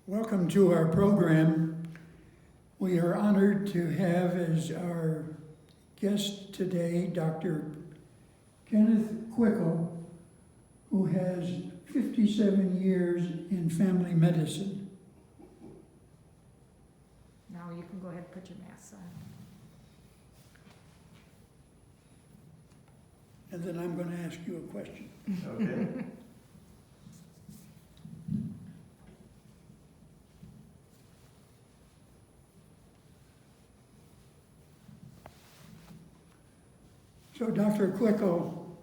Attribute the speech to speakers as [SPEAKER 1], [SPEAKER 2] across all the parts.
[SPEAKER 1] Welcome to our program. We are honored to have as our guest today Dr. Kenneth Quickle, who has 57 years in family medicine.
[SPEAKER 2] Now you can go ahead and put your mask on.
[SPEAKER 1] And then I'm going to ask you a question.
[SPEAKER 3] Okay.
[SPEAKER 1] So, Dr. Quickle,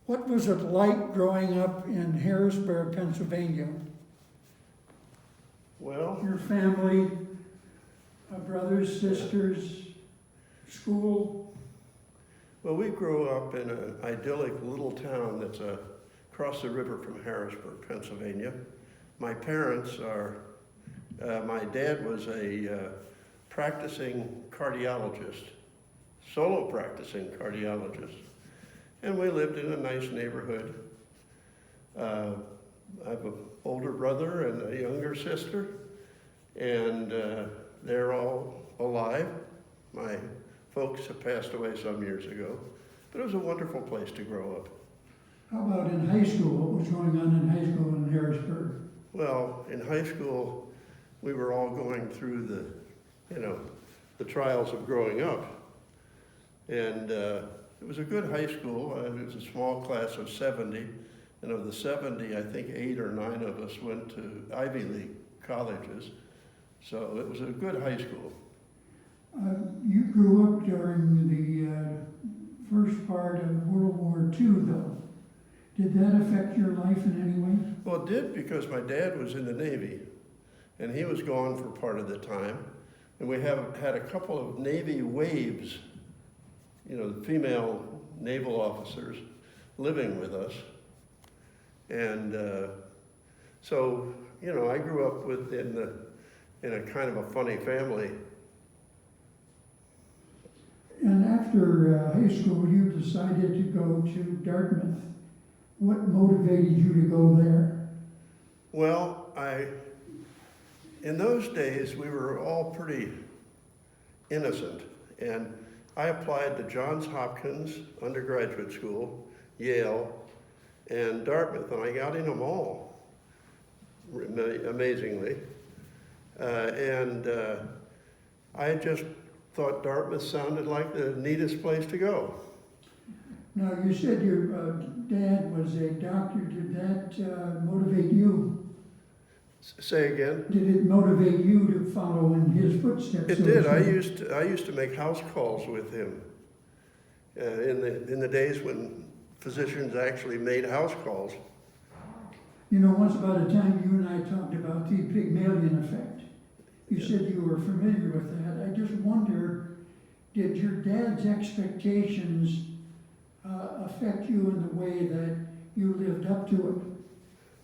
[SPEAKER 1] what was it like growing up in Harrisburg, Pennsylvania?
[SPEAKER 3] Well,
[SPEAKER 1] Your family, brothers, sisters, school?
[SPEAKER 3] well, we grew up in an idyllic little town that's across the river from Harrisburg, Pennsylvania. My parents are, my dad was a practicing cardiologist, solo practicing cardiologist. And we lived in a nice neighborhood. I have an older brother and a younger sister, and they're all alive. My folks have passed away some years ago, but it was a wonderful place to grow up.
[SPEAKER 1] How about in high school? What was going on in high school in Harrisburg?
[SPEAKER 3] Well, in high school, we were all going through the trials of growing up. And it was a good high school. It was a small class of 70, and of the 70, I think 8 or 9 of us went to Ivy League colleges. So it was a good high school.
[SPEAKER 1] You grew up during the first part of World War II, though. Did that affect your life in any way?
[SPEAKER 3] Well, it did, because my dad was in the Navy, and he was gone for part of the time. And we have had a couple of Navy waves, female naval officers living with us. And so, I grew up in a kind of a funny family.
[SPEAKER 1] And after high school, you decided to go to Dartmouth. What motivated you to go there?
[SPEAKER 3] Well, in those days, we were all pretty innocent. And I applied to Johns Hopkins undergraduate school, Yale, and Dartmouth, and I got in them all, amazingly. I just thought Dartmouth sounded like the neatest place to go.
[SPEAKER 1] Now, you said your dad was a doctor. Did that motivate you?
[SPEAKER 3] Say again?
[SPEAKER 1] Did it motivate you to follow in his footsteps?
[SPEAKER 3] It
[SPEAKER 1] so
[SPEAKER 3] did.
[SPEAKER 1] to speak?
[SPEAKER 3] I used to make house calls with him in the days when physicians actually made house calls.
[SPEAKER 1] Once upon a time, you and I talked about the Pygmalion effect. You said you were familiar with that. I just wonder, did your dad's expectations affect you in the way that you lived up to it?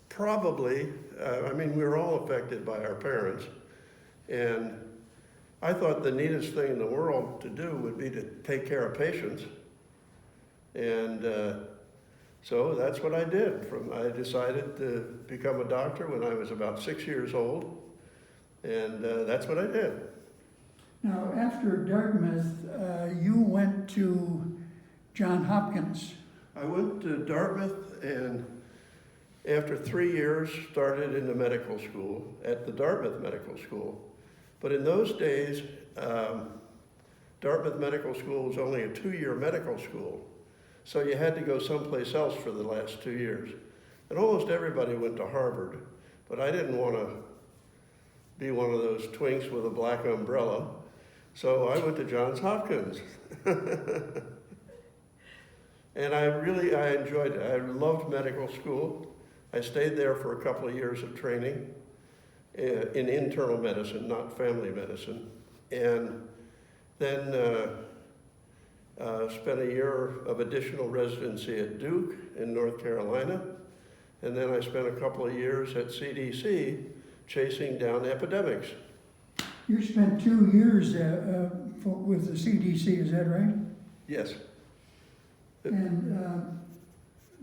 [SPEAKER 3] Probably. We were all affected by our parents. And I thought the neatest thing in the world to do would be to take care of patients. And so that's what I did. I decided to become a doctor when I was about 6 years old. And that's what I did.
[SPEAKER 1] Now, after Dartmouth, you went to Johns Hopkins.
[SPEAKER 3] I went to Dartmouth, and after 3 years started in the medical school, at the Dartmouth Medical School. But in those days, Dartmouth Medical School was only a 2-year medical school. So you had to go someplace else for the last 2 years. And almost everybody went to Harvard, but I didn't want to be one of those twinks with a black umbrella. So I went to Johns Hopkins. And I enjoyed it. I loved medical school. I stayed there for a couple of years of training in internal medicine, not family medicine. And then spent a year of additional residency at Duke in North Carolina. And then I spent a couple of years at CDC chasing down epidemics.
[SPEAKER 1] You spent 2 years with the CDC, is that right?
[SPEAKER 3] Yes.
[SPEAKER 1] And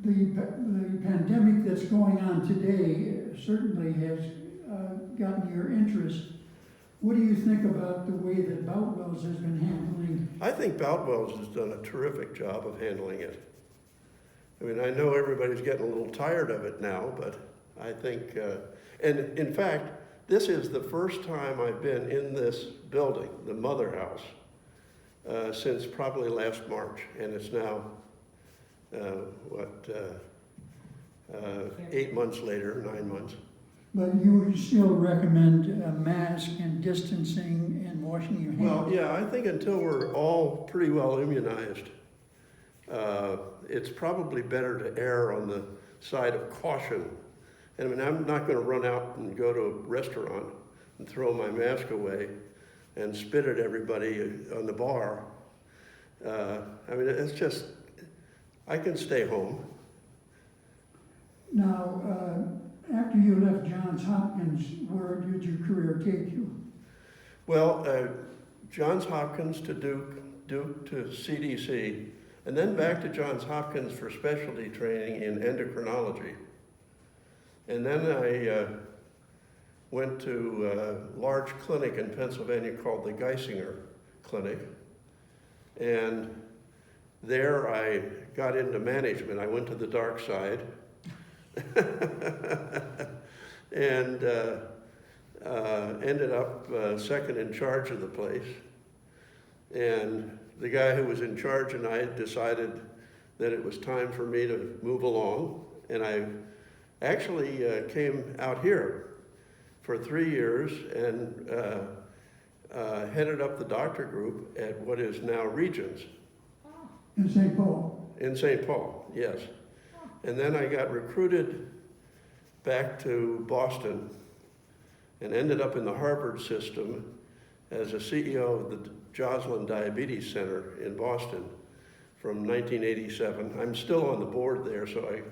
[SPEAKER 1] the pandemic that's going on today certainly has gotten your interest. What do you think about the way that Boutwell's has been handling?
[SPEAKER 3] I think Boutwell's has done a terrific job of handling it. I mean, I know everybody's getting a little tired of it now, but I think, and in fact, this is the first time I've been in this building, the Mother House, since probably last March, and it's now, 8 months later, 9 months.
[SPEAKER 1] But you would still recommend a mask and distancing and washing your hands?
[SPEAKER 3] Well, yeah, I think until we're all pretty well immunized, it's probably better to err on the side of caution. And I mean, I'm not going to run out and go to a restaurant and throw my mask away and spit at everybody on the bar. I mean, it's just, I can stay home.
[SPEAKER 1] Now, after you left Johns Hopkins, where did your career take you?
[SPEAKER 3] Well, Johns Hopkins to Duke, Duke to CDC, and then back to Johns Hopkins for specialty training in endocrinology. And then I went to a large clinic in Pennsylvania called the Geisinger Clinic. And there I got into management. I went to the dark side. And ended up second in charge of the place. And the guy who was in charge and I decided that it was time for me to move along. And I actually came out here for 3 years and headed up the doctor group at what is now Regions.
[SPEAKER 1] In St. Paul?
[SPEAKER 3] In St. Paul, yes. And then I got recruited back to Boston and ended up in the Harvard system as a CEO of the Joslin Diabetes Center in Boston from 1987. I'm still on the board there, so I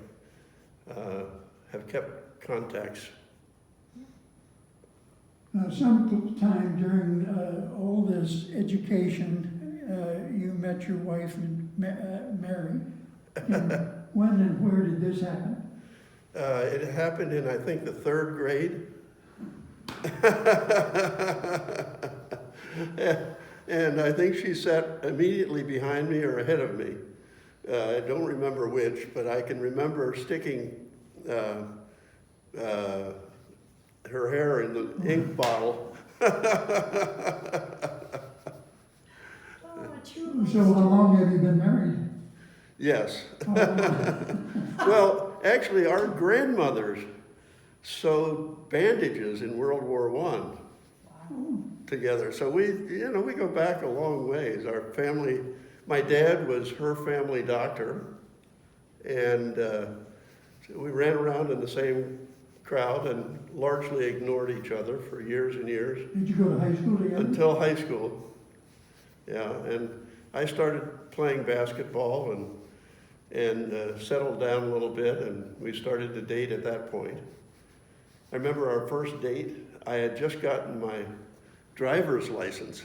[SPEAKER 3] have kept contacts.
[SPEAKER 1] Sometime during all this education, you met your wife, Mary. And when and where did this happen?
[SPEAKER 3] It happened in, I think, the 3rd grade. And I think she sat immediately behind me or ahead of me. I don't remember which, but I can remember sticking her hair in the ink bottle.
[SPEAKER 1] So how long have you been married?
[SPEAKER 3] Yes.
[SPEAKER 1] Oh,
[SPEAKER 3] Well, actually, our grandmothers sewed bandages in World War I together. So we go back a long ways. Our family, my dad was her family doctor, and we ran around in the same crowd and largely ignored each other for years and years.
[SPEAKER 1] Did you go to high school together?
[SPEAKER 3] Until high school. Yeah, and I started playing basketball and settled down a little bit, and we started to date at that point. I remember our first date. I had just gotten my driver's license,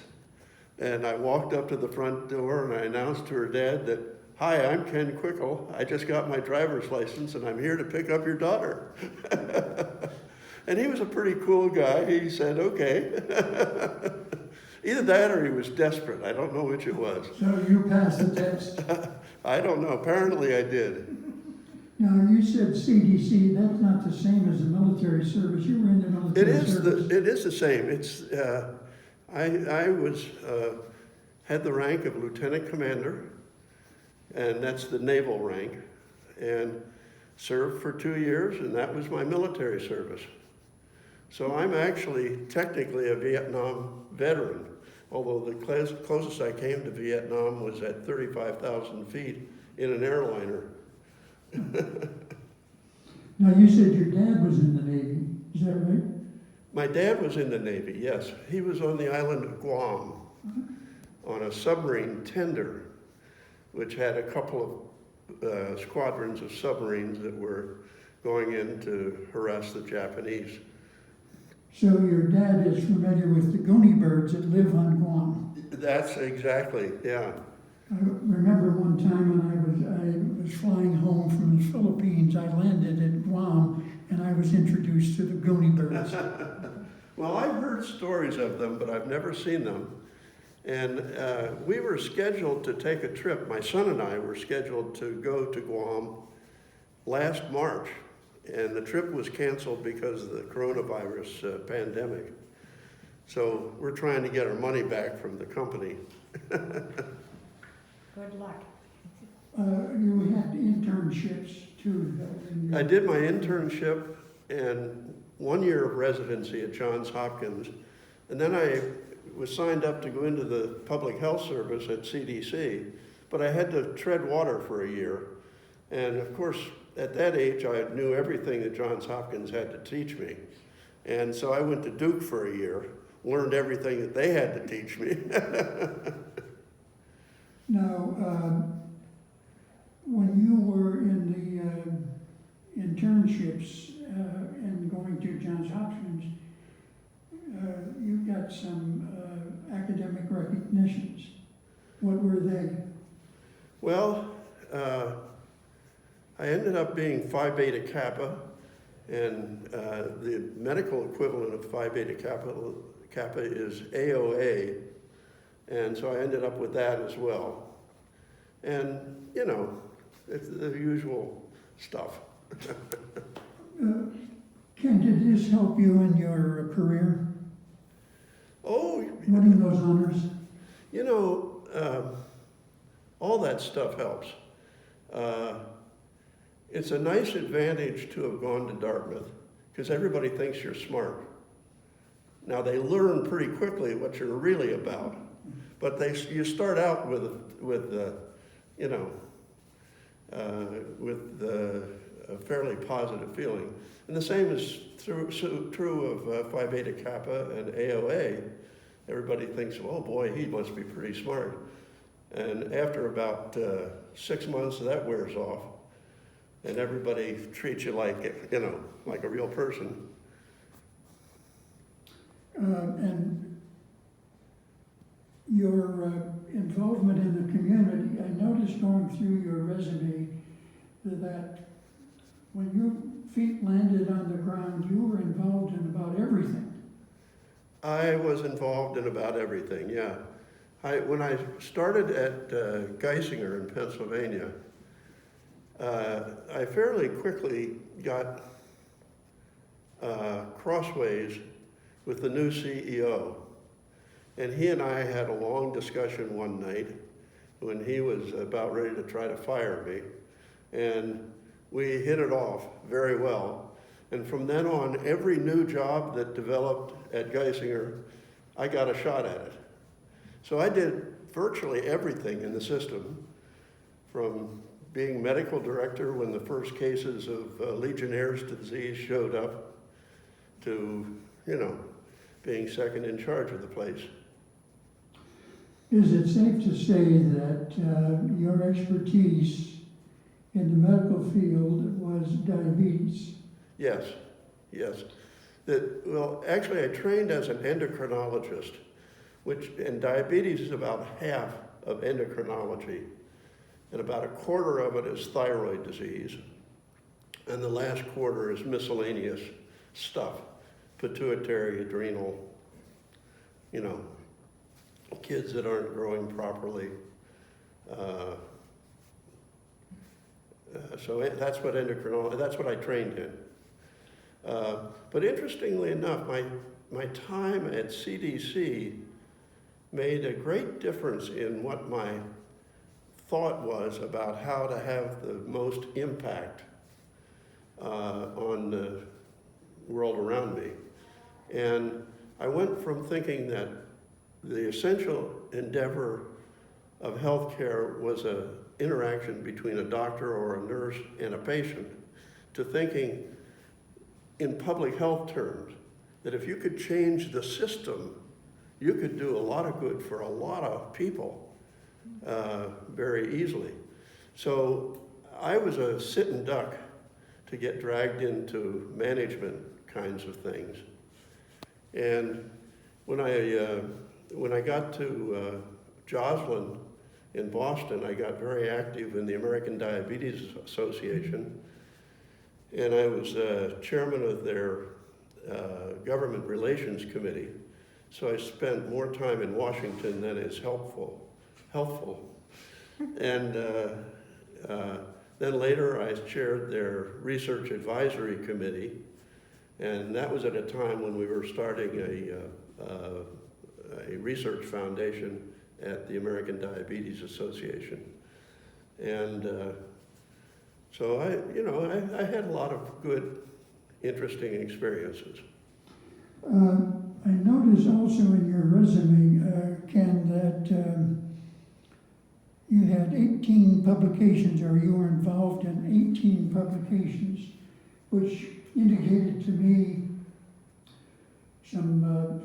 [SPEAKER 3] and I walked up to the front door and I announced to her dad that, "Hi, I'm Ken Quickle. I just got my driver's license and I'm here to pick up your daughter." And he was a pretty cool guy. He said, "Okay." Either that or he was desperate. I don't know which it was.
[SPEAKER 1] So you passed the test.
[SPEAKER 3] I don't know. Apparently I did.
[SPEAKER 1] Now, you said CDC, that's not the same as the military service. You were in the military service.
[SPEAKER 3] It is the same. It's I was had the rank of lieutenant commander, and that's the naval rank, and served for 2 years, and that was my military service. So I'm actually technically a Vietnam veteran, although the closest I came to Vietnam was at 35,000 feet in an airliner.
[SPEAKER 1] Now, you said your dad was in the Navy. Is that right?
[SPEAKER 3] My dad was in the Navy, yes. He was on the island of Guam on a submarine tender, which had a couple of squadrons of submarines that were going in to harass the Japanese.
[SPEAKER 1] So your dad is familiar with the Goonie birds that live on Guam.
[SPEAKER 3] That's exactly, yeah.
[SPEAKER 1] I remember one time when I was flying home from used to the Goonie Birds.
[SPEAKER 3] Well, I've heard stories of them, but I've never seen them. And we were scheduled to take a trip. My son and I were scheduled to go to Guam last March, and the trip was canceled because of the coronavirus pandemic. So we're trying to get our money back from the company.
[SPEAKER 2] Good luck.
[SPEAKER 1] You had internships too.
[SPEAKER 3] I did my internship and 1 year of residency at Johns Hopkins, and then I was signed up to go into the public health service at CDC, but I had to tread water for a year. And of course, at that age, I knew everything that Johns Hopkins had to teach me. And so I went to Duke for a year, learned everything that they had to teach me.
[SPEAKER 1] Now, when you were in the internships and going to Johns Hopkins, you got some academic recognitions. What were they?
[SPEAKER 3] Well, I ended up being Phi Beta Kappa, and the medical equivalent of Phi Beta Kappa is AOA, and so I ended up with that as well. And, you know, it's the usual stuff.
[SPEAKER 1] Ken, did this help you in your career,
[SPEAKER 3] Oh,
[SPEAKER 1] winning those honors?
[SPEAKER 3] you know, all that stuff helps. It's a nice advantage to have gone to Dartmouth, because everybody thinks you're smart. Now, they learn pretty quickly what you're really about, but you start out with a fairly positive feeling. And the same is true of Phi Beta Kappa and AOA. Everybody thinks, oh boy, he must be pretty smart. And after about 6 months, that wears off, and everybody treats you like, you know, like a real person.
[SPEAKER 1] And your involvement in the community, I noticed going through your resume that when your feet landed on the ground, you were involved in about everything.
[SPEAKER 3] I was involved in about everything, yeah. When I started at Geisinger in Pennsylvania, I fairly quickly got crossways with the new CEO. And he and I had a long discussion one night when he was about ready to try to fire me. And we hit it off very well. And from then on, every new job that developed at Geisinger, I got a shot at it. So I did virtually everything in the system, from being medical director when the first cases of Legionnaire's disease showed up, to, you know, being second in charge of the place.
[SPEAKER 1] Is it safe to say that your expertise in the medical field was diabetes?
[SPEAKER 3] Yes, yes. Well, actually, I trained as an endocrinologist, and diabetes is about half of endocrinology, and about a quarter of it is thyroid disease, and the last quarter is miscellaneous stuff, pituitary, adrenal, you know, kids that aren't growing properly. So that's what that's what I trained in. But interestingly enough, my time at CDC made a great difference in what my thought was about how to have the most impact on the world around me. And I went from thinking that the essential endeavor of healthcare was an interaction between a doctor or a nurse and a patient, to thinking in public health terms, that if you could change the system, you could do a lot of good for a lot of people very easily. So I was a sitting duck to get dragged into management kinds of things. And when I got to Joslin in Boston, I got very active in the American Diabetes Association, and I was chairman of their Government Relations Committee. So I spent more time in Washington than is helpful. And then later I chaired their Research Advisory Committee, and that was at a time when we were starting a research foundation at the American Diabetes Association. And so I had a lot of good, interesting experiences.
[SPEAKER 1] I noticed also in your resume, Ken, that you had 18 publications, or you were involved in 18 publications, which indicated to me some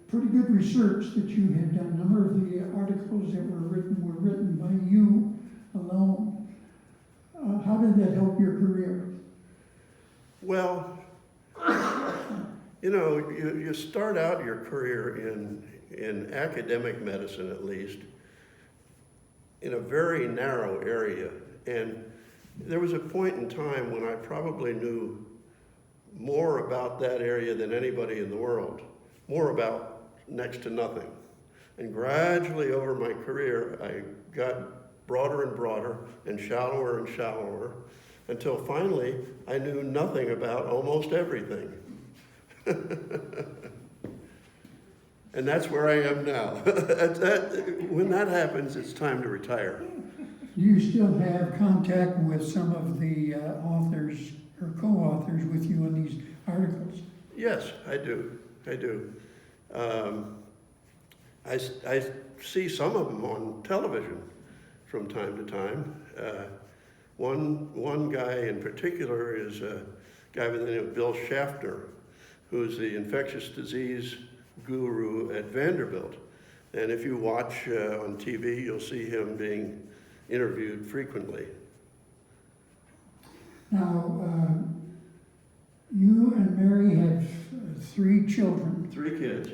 [SPEAKER 1] pretty good research that you had done. A number of the articles that were written by you alone. How did that help your career?
[SPEAKER 3] Well, you start out your career in academic medicine, at least, in a very narrow area. And there was a point in time when I probably knew more about that area than anybody in the world, more about next to nothing. And gradually over my career, I got broader and broader and shallower, until finally I knew nothing about almost everything. And that's where I am now. When that happens, it's time to retire.
[SPEAKER 1] Do you still have contact with some of the authors or co-authors with you on these articles?
[SPEAKER 3] Yes, I do. I see some of them on television from time to time. One guy in particular is a guy by the name of Bill Schaffner, who's the infectious disease guru at Vanderbilt. And if you watch on TV, you'll see him being interviewed frequently.
[SPEAKER 1] Now, you and Mary have 3 children.
[SPEAKER 3] 3 kids.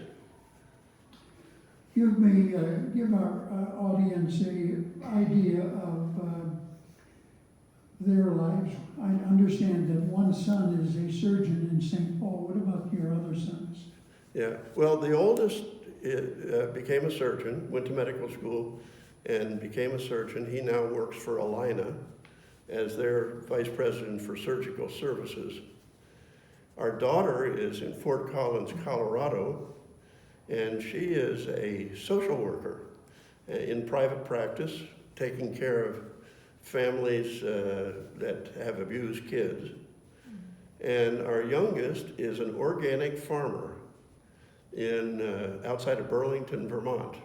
[SPEAKER 1] Give our audience an idea of their lives. I understand that one son is a surgeon in St. Paul. What about your other sons?
[SPEAKER 3] Yeah, well, the oldest became a surgeon, went to medical school and became a surgeon. He now works for Allina as their vice president for surgical services. Our daughter is in Fort Collins, Colorado, and she is a social worker in private practice, taking care of families that have abused kids. And our youngest is an organic farmer outside of Burlington, Vermont.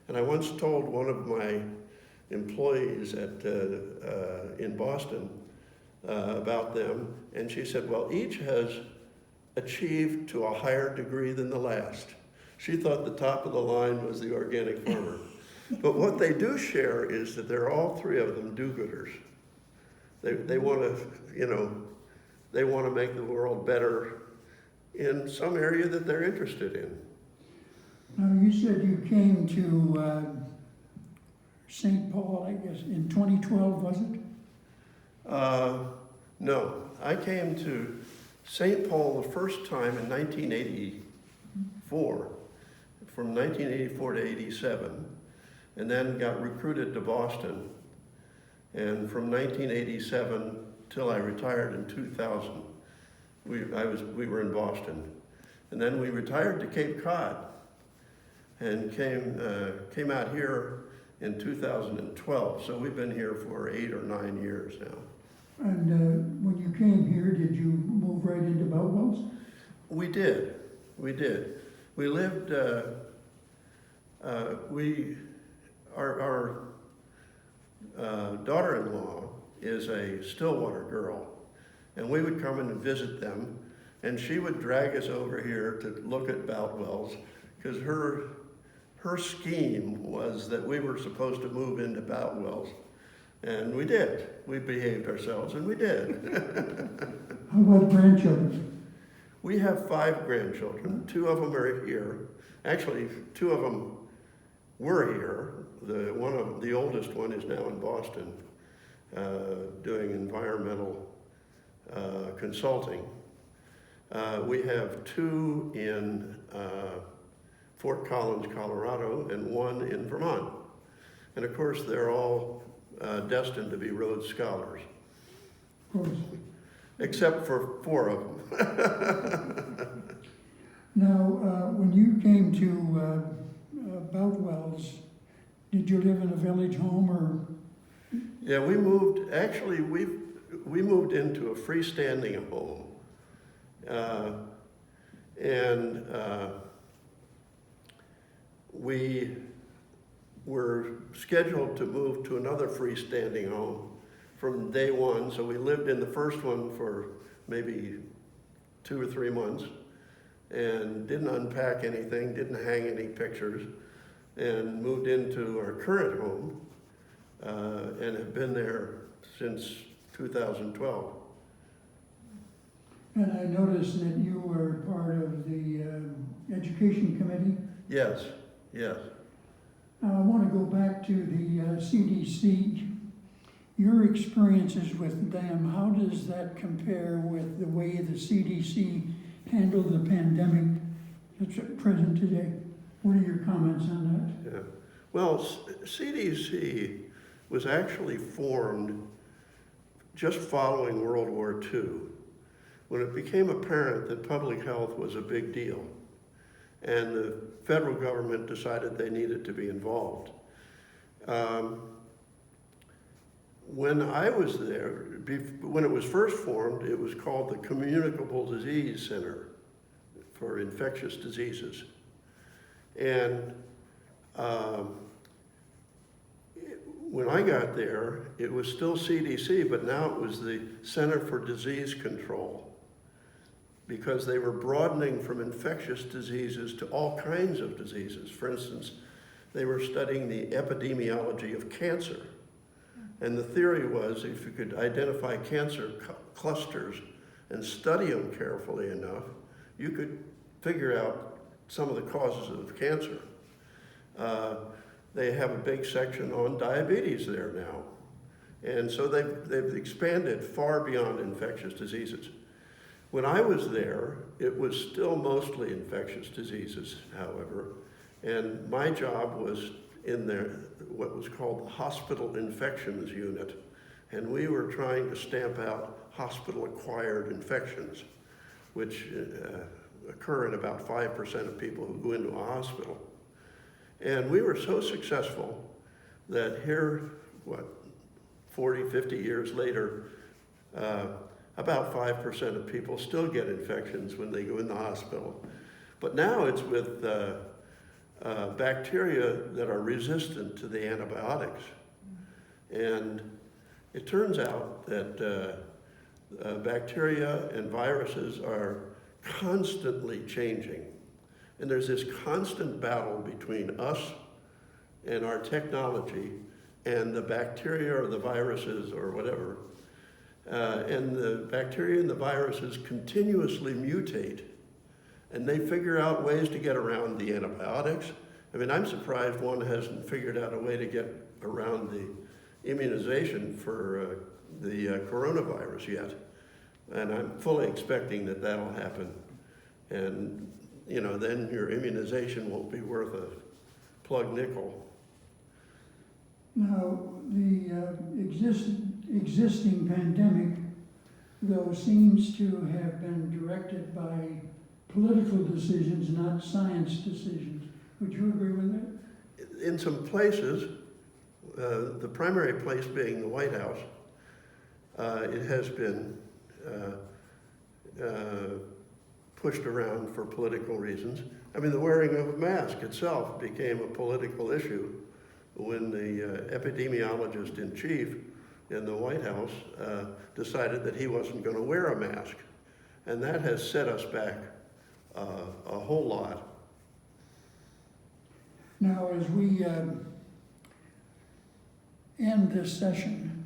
[SPEAKER 3] And I once told one of my employees in Boston about them, and she said, well, each has achieved to a higher degree than the last. She thought the top of the line was the organic farmer. But what they do share is that they're all 3 of them do-gooders. They want to make the world better in some area that they're interested in.
[SPEAKER 1] Now, you said you came to St. Paul, I guess, in 2012, was it?
[SPEAKER 3] No, I came to St. Paul the first time in 1984, from 1984 to 87, and then got recruited to Boston. And from 1987 till I retired in 2000, we were in Boston. And then we retired to Cape Cod and came out here in 2012. So we've been here for 8 or 9 years now.
[SPEAKER 1] And when you came here, did you move right into Boutwell's?
[SPEAKER 3] We did. We lived, our daughter-in-law is a Stillwater girl, and we would come in and visit them, and she would drag us over here to look at Boutwell's, because her scheme was that we were supposed to move into Boutwell's, and we did. We behaved ourselves, and we did.
[SPEAKER 1] How about grandchildren?
[SPEAKER 3] We have 5 grandchildren. 2 of them are here. Actually, 2 of them were here. The oldest one is now in Boston, doing environmental consulting. We have 2 in Fort Collins, Colorado, and 1 in Vermont. And of course, they're all destined to be Rhodes Scholars,
[SPEAKER 1] Of course.
[SPEAKER 3] except for 4 of them.
[SPEAKER 1] Now, when you came to Boutwell's, did you live in a village home or?
[SPEAKER 3] Yeah, we moved, actually, we moved into a freestanding home. We were scheduled to move to another freestanding home from day one. So we lived in the first one for maybe 2 or 3 months and didn't unpack anything, didn't hang any pictures, and moved into our current home and have been there since 2012.
[SPEAKER 1] And I noticed that you were part of the education committee.
[SPEAKER 3] Yes, yes.
[SPEAKER 1] Now, I want to go back to the CDC. Your experiences with them, how does that compare with the way the CDC handled the pandemic that's present today? What are your comments on
[SPEAKER 3] Yeah. Well, CDC was actually formed just following World War II, when it became apparent that public health was a big deal, and the federal government decided they needed to be involved. When I was there, when it was first formed, it was called the Communicable Disease Center for Infectious Diseases. And when I got there, it was still CDC, but now it was the Center for Disease Control, because they were broadening from infectious diseases to all kinds of diseases. For instance, they were studying the epidemiology of cancer. And the theory was if you could identify cancer clusters and study them carefully enough, you could figure out some of the causes of cancer. They have a big section on diabetes there now. And so they've expanded far beyond infectious diseases. When I was there, it was still mostly infectious diseases, however, and my job was in there, what was called the Hospital Infections Unit, and we were trying to stamp out hospital-acquired infections, which occur in about 5% of people who go into a hospital. And we were so successful that here, 40, 50 years later, about 5% of people still get infections when they go in the hospital. But now it's with bacteria that are resistant to the antibiotics. And it turns out that bacteria and viruses are constantly changing. And there's this constant battle between us and our technology and the bacteria or the viruses or whatever. And the bacteria and the viruses continuously mutate, and they figure out ways to get around the antibiotics. I mean, I'm surprised one hasn't figured out a way to get around the immunization for the coronavirus yet. And I'm fully expecting that that'll happen. And, you know, then your immunization won't be worth a plug nickel.
[SPEAKER 1] Now, the existing pandemic, though, seems to have been directed by political decisions, not science decisions. Would you agree with that?
[SPEAKER 3] In some places, the primary place being the White House, it has been pushed around for political reasons. I mean, the wearing of a mask itself became a political issue when the epidemiologist in chief in the White House decided that he wasn't going to wear a mask. And that has set us back a whole lot.
[SPEAKER 1] Now, as we end this session,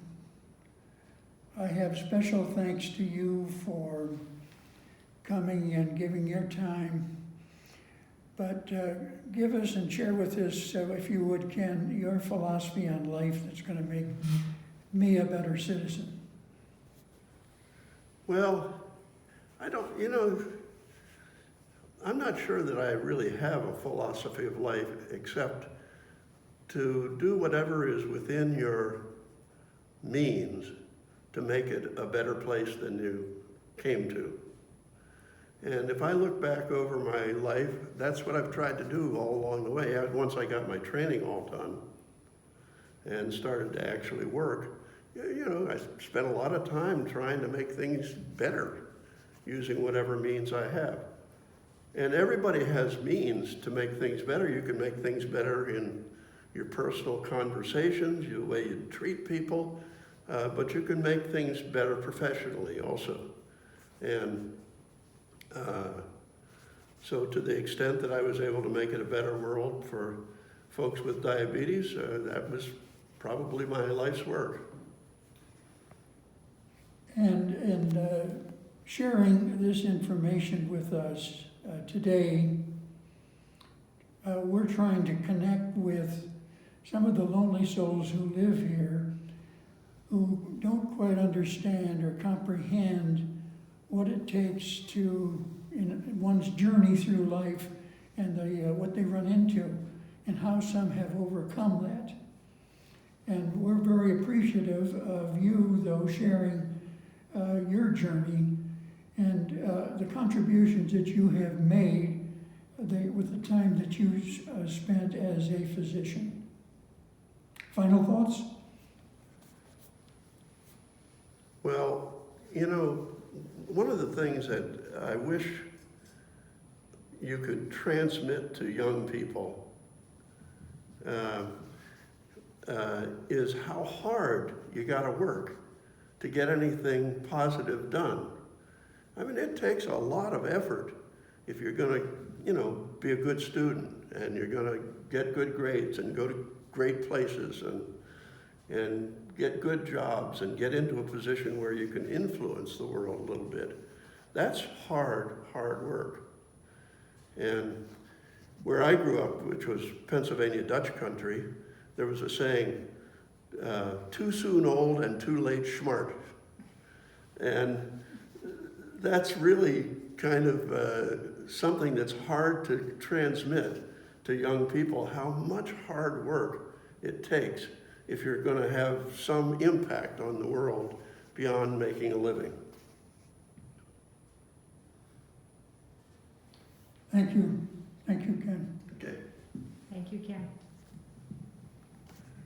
[SPEAKER 1] I have special thanks to you for coming and giving your time. But give us and share with us, if you would, Ken, your philosophy on life that's going to make me a better citizen.
[SPEAKER 3] Well, I don't, I'm not sure that I really have a philosophy of life except to do whatever is within your means to make it a better place than you came to. And if I look back over my life, that's what I've tried to do all along the way. Once I got my training all done and started to actually work, I spent a lot of time trying to make things better using whatever means I have. And everybody has means to make things better. You can make things better in your personal conversations, the way you treat people, but you can make things better professionally also. And so to the extent that I was able to make it a better world for folks with diabetes, that was probably my life's work.
[SPEAKER 1] And sharing this information with us today, we're trying to connect with some of the lonely souls who live here who don't quite understand or comprehend what it takes to, in one's journey through life and what they run into and how some have overcome that. And we're very appreciative of you, though, sharing your journey and the contributions that you have made with the time that you spent as a physician. Final thoughts?
[SPEAKER 3] Well, one of the things that I wish you could transmit to young people is how hard you gotta work to get anything positive done. I mean, it takes a lot of effort if you're gonna, be a good student and you're gonna get good grades and go to great places and get good jobs and get into a position where you can influence the world a little bit. That's hard work. And where I grew up, which was Pennsylvania Dutch country, there was a saying, too soon old and too late smart. And that's really kind of something that's hard to transmit to young people, how much hard work it takes if you're going to have some impact on the world beyond making a living.
[SPEAKER 1] Thank you. Thank you, Ken.
[SPEAKER 3] Okay.
[SPEAKER 2] Thank you, Ken.